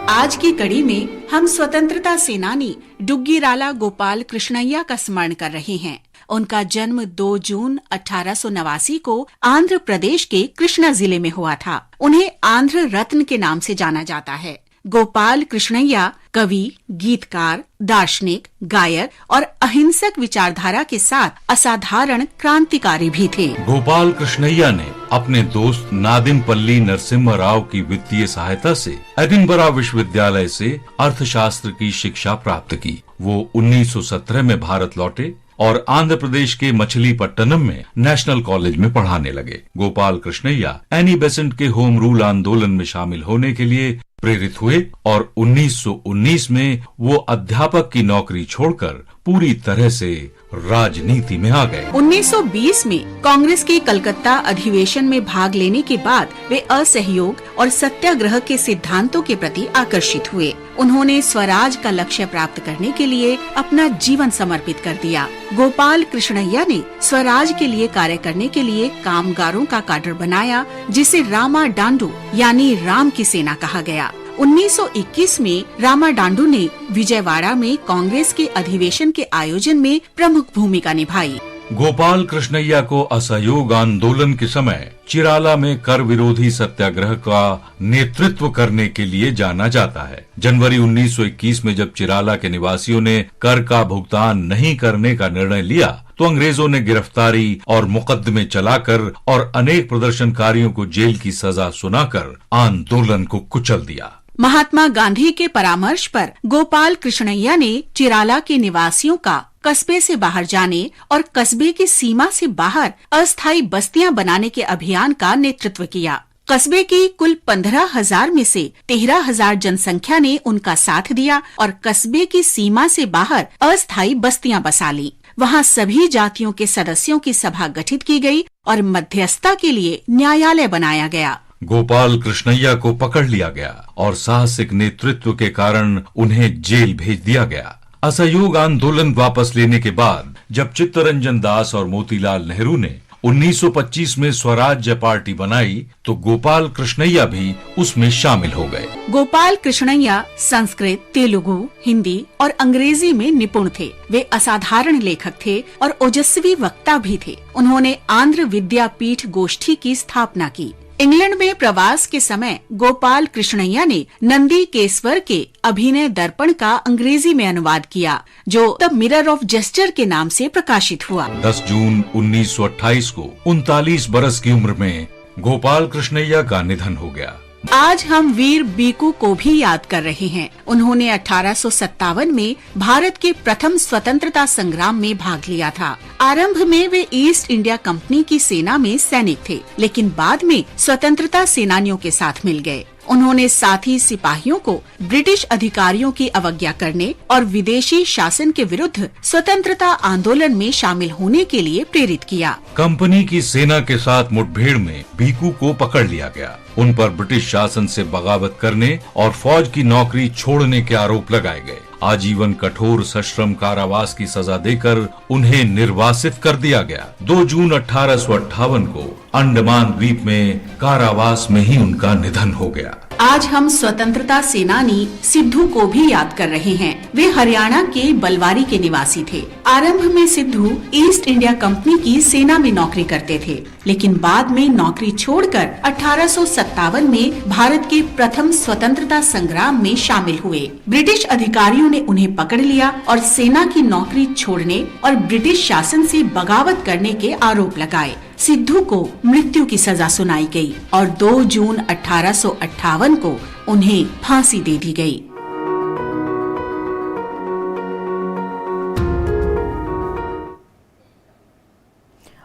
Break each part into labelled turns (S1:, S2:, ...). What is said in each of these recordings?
S1: आज की कड़ी में हम स्वतंत्रता सेनानी डुग्गीराला गोपाल कृष्णैया का स्मरण कर रहे हैं। उनका जन्म 2 जून 1889 को आंध्र प्रदेश के कृष्णा जिले में हुआ था। उन्हें आंध्र रत्न के नाम से जाना जाता है। गोपाल कृष्णैया कवि, गीतकार, दार्शनिक, गायक और अहिंसक विचारधारा के साथ असाधारण क्रांतिकारी भी थे।
S2: गोपाल कृष्णैया ने अपने दोस्त नादिमपल्ली नरसिम्हा राव की वित्तीय सहायता से एडिनबरा विश्वविद्यालय से अर्थशास्त्र की शिक्षा प्राप्त की। वो 1917 में भारत लौटे और आंध्र प्रदेश के मछलीपट्टनम में नेशनल कॉलेज में पढ़ाने लगे। गोपाल कृष्णैया एनी बेसेंट के होम रूल आंदोलन में शामिल होने के लिए प्रेरित हुए और 1919 में वो अध्यापक की नौकरी छोड़कर पूरी तरह से राजनीति में आ गए।
S1: 1920 में कांग्रेस के कलकत्ता अधिवेशन में भाग लेने के बाद वे असहयोग और सत्याग्रह के सिद्धांतों के प्रति आकर्षित हुए। उन्होंने स्वराज का लक्ष्य प्राप्त करने के लिए अपना जीवन समर्पित कर दिया। गोपाल कृष्णैया ने स्वराज के लिए कार्य करने के लिए कामगारों का काडर बनाया, जिसे रामा डांडू यानी राम की सेना कहा गया। 1921 में रामा डांडू ने विजयवाड़ा में कांग्रेस के अधिवेशन के आयोजन में प्रमुख भूमिका निभाई।
S2: गोपाल कृष्णैया को असहयोग आंदोलन के समय चिराला में कर विरोधी सत्याग्रह का नेतृत्व करने के लिए जाना जाता है। जनवरी 1921 में जब चिराला के निवासियों ने कर का भुगतान नहीं करने का निर्णय लिया तो अंग्रेजों ने गिरफ्तारी और मुकदमे चलाकर और अनेक प्रदर्शनकारियों को जेल की सजा सुनाकर आंदोलन को कुचल दिया।
S1: महात्मा गांधी के परामर्श पर गोपाल कृष्णैया ने चिराला के निवासियों का कस्बे से बाहर जाने और कस्बे की सीमा से बाहर अस्थायी बस्तियां बनाने के अभियान का नेतृत्व किया। कस्बे की कुल 15,000 में से 13,000 जनसंख्या ने उनका साथ दिया और कस्बे की सीमा से बाहर अस्थायी बस्तियां बसा ली। वहां सभी जातियों के सदस्यों की सभा गठित की गई और मध्यस्थता के लिए न्यायालय बनाया गया।
S2: गोपाल कृष्णैया को पकड़ लिया गया और साहसिक नेतृत्व के कारण उन्हें जेल भेज दिया गया। असहयोग आंदोलन वापस लेने के बाद जब चित्तरंजन दास और मोतीलाल नेहरू ने 1925 में स्वराज्य पार्टी बनाई तो गोपाल कृष्णैया भी उसमें शामिल हो गए।
S1: गोपाल कृष्णैया संस्कृत, तेलुगु, हिंदी और अंग्रेजी में निपुण थे। वे असाधारण लेखक थे और ओजस्वी वक्ता भी थे। उन्होंने आंध्र विद्यापीठ गोष्ठी की स्थापना की। इंग्लैंड में प्रवास के समय गोपाल कृष्णैया ने नंदी केसवर के अभिनय दर्पण का अंग्रेजी में अनुवाद किया, जो द मिरर ऑफ जेस्टर के नाम से प्रकाशित हुआ।
S2: 10 जून 1928 को 39 बरस की उम्र में गोपाल कृष्णैया का निधन हो गया।
S1: आज हम वीर बीकू को भी याद कर रहे हैं। उन्होंने 1857 में भारत के प्रथम स्वतंत्रता संग्राम में भाग लिया था। आरंभ में वे ईस्ट इंडिया कंपनी की सेना में सैनिक थे, लेकिन बाद में स्वतंत्रता सेनानियों के साथ मिल गए। उन्होंने साथी सिपाहियों को ब्रिटिश अधिकारियों की अवज्ञा करने और विदेशी शासन के विरुद्ध स्वतंत्रता आंदोलन में शामिल होने के लिए प्रेरित किया।
S2: कंपनी की सेना के साथ मुठभेड़ में बीकू को पकड़ लिया गया। उन पर ब्रिटिश शासन से बगावत करने और फौज की नौकरी छोड़ने के आरोप लगाए गए। आजीवन कठोर सश्रम कारावास की सजा देकर उन्हें निर्वासित कर दिया गया। 2 जून 1858 को अंडमान द्वीप में कारावास में ही उनका निधन हो गया।
S1: आज हम स्वतंत्रता सेनानी सिद्धू को भी याद कर रहे हैं। वे हरियाणा के बलवारी के निवासी थे। आरंभ में सिद्धू ईस्ट इंडिया कंपनी की सेना में नौकरी करते थे, लेकिन बाद में नौकरी छोड़कर 1857 में भारत के प्रथम स्वतंत्रता संग्राम में शामिल हुए। ब्रिटिश अधिकारियों ने उन्हें पकड़ लिया और सेना की नौकरी छोड़ने और ब्रिटिश शासन से बगावत करने के आरोप लगाए। सिद्धू को मृत्यु की सजा सुनाई गई और 2 जून 1858 को उन्हें फांसी दे दी गई।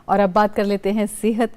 S3: और अब बात कर लेते हैं सेहत